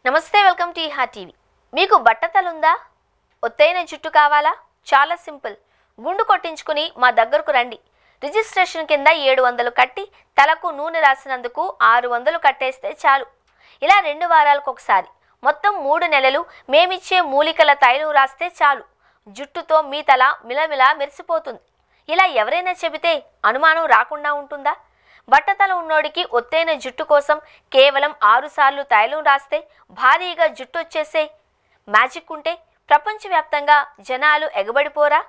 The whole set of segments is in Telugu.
నమస్తే, వెల్కమ్ టు ఈహా టీవీ. మీకు బట్టతలుందా? ఒత్తైన జుట్టు కావాలా? చాలా సింపుల్. గుండు కొట్టించుకుని మా దగ్గరకు రండి. రిజిస్ట్రేషన్ కింద 700 కట్టి తలకు నూనె రాసినందుకు 600 కట్టేస్తే చాలు. ఇలా 2 వారాలకు ఒకసారి మొత్తం 3 నెలలు మేమిచ్చే మూలికల తైలం రాస్తే చాలు. జుట్టుతో మీ తల మిలమిలా మెరిసిపోతుంది. ఇలా ఎవరైనా చెబితే అనుమానం రాకుండా ఉంటుందా? బట్టతల ఉన్నోడికి ఒత్తైన జుట్టు కోసం కేవలం 6 సార్లు తైలం రాస్తే భారీగా జుట్టు వచ్చేసే మ్యాజిక్ ఉంటే ప్రపంచవ్యాప్తంగా జనాలు ఎగబడిపోరా?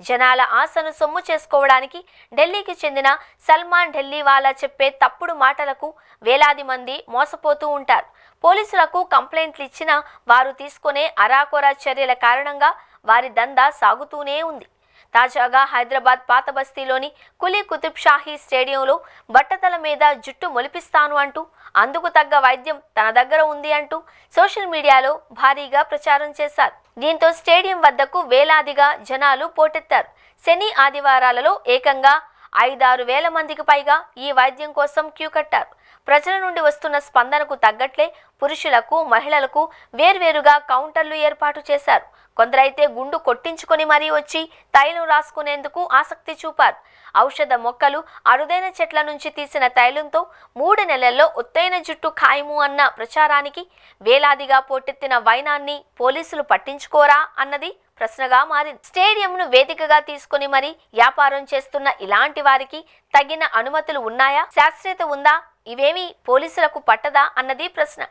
జనాల ఆశను సొమ్ము చేసుకోవడానికి ఢిల్లీకి చెందిన సల్మాన్ ఢిల్లీవాలా చెప్పే తప్పుడు మాటలకు వేలాది మంది మోసపోతూ ఉంటారు. పోలీసులకు కంప్లైంట్లు ఇచ్చినా వారు తీసుకునే అరాకొరా చర్యల కారణంగా వారి దందా సాగుతూనే ఉంది. తాజాగా హైదరాబాద్ పాత బస్తీలోని కులీ కుతుబ్ షాహీ స్టేడియంలో బట్టతల మీద జుట్టు మొలిపిస్తాను అంటూ అందుకు తగ్గ వైద్యం తన దగ్గర ఉంది అంటూ సోషల్ మీడియాలో భారీగా ప్రచారం చేశారు. దీంతో స్టేడియం వద్దకు వేలాదిగా జనాలు పోటెత్తారు. శని ఆదివారాలలో ఏకంగా 5-6 వేల మందికి పైగా ఈ వైద్యం కోసం క్యూ కట్టారు. ప్రజల నుండి వస్తున్న స్పందనకు తగ్గట్లే పురుషులకు, మహిళలకు వేర్వేరుగా కౌంటర్లు ఏర్పాటు చేశారు. కొందరైతే గుండు కొట్టించుకొని మరీ వచ్చి తైలం రాసుకునేందుకు ఆసక్తి చూపారు. ఔషధ మొక్కలు, అరుదైన చెట్ల నుంచి తీసిన తైలంతో 3 నెలల్లో ఒత్తైన జుట్టు ఖాయము అన్న ప్రచారానికి వేలాదిగా పోటెత్తిన వైనాన్ని పోలీసులు పట్టించుకోరా అన్నది ప్రశ్నగా మారింది. స్టేడియంను వేదికగా తీసుకుని మరీ వ్యాపారం చేస్తున్న ఇలాంటి వారికి తగిన అనుమతులు ఉన్నాయా? శాస్త్రీయత ఉందా? ఇవేమీ పోలీసులకు పట్టదా అన్నది ప్రశ్న.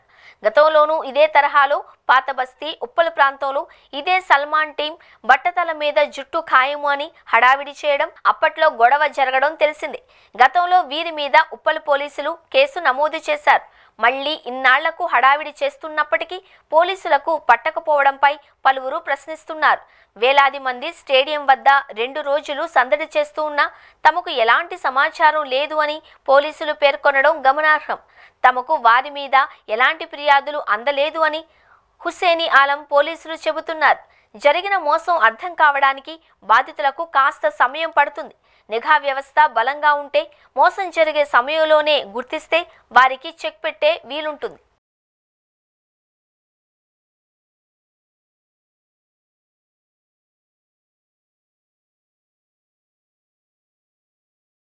గతంలోనూ ఇదే తరహాలో పాత బస్తీ, ఉప్పల్ ప్రాంతంలో ఇదే సల్మాన్ టీం బట్టతల మీద జుట్టు ఖాయము అని హడావిడి చేయడం, అప్పట్లో గొడవ జరగడం తెలిసిందే. గతంలో వీరి మీద ఉప్పల్ పోలీసులు కేసు నమోదు చేశారు. మళ్లీ ఇన్నాళ్లకు హడావిడి చేస్తున్నప్పటికీ పోలీసులకు పట్టకపోవడంపై పలువురు ప్రశ్నిస్తున్నారు. వేలాది మంది స్టేడియం వద్ద 2 రోజులు సందడి చేస్తూ ఉన్నా తమకు ఎలాంటి సమాచారం లేదు అని పోలీసులు పేర్కొనడం గమనార్హం. తమకు వారి మీద ఎలాంటి ఫిర్యాదులు అందలేదు అని హుస్సేని ఆలం పోలీసులు చెబుతున్నారు. జరిగిన మోసం అర్థం కావడానికి బాధితులకు కాస్త సమయం పడుతుంది. నిఘా వ్యవస్థ బలంగా ఉంటే మోసం జరిగే సమయంలోనే గుర్తిస్తే వారికి చెక్ పెట్టే వీలుంటుంది.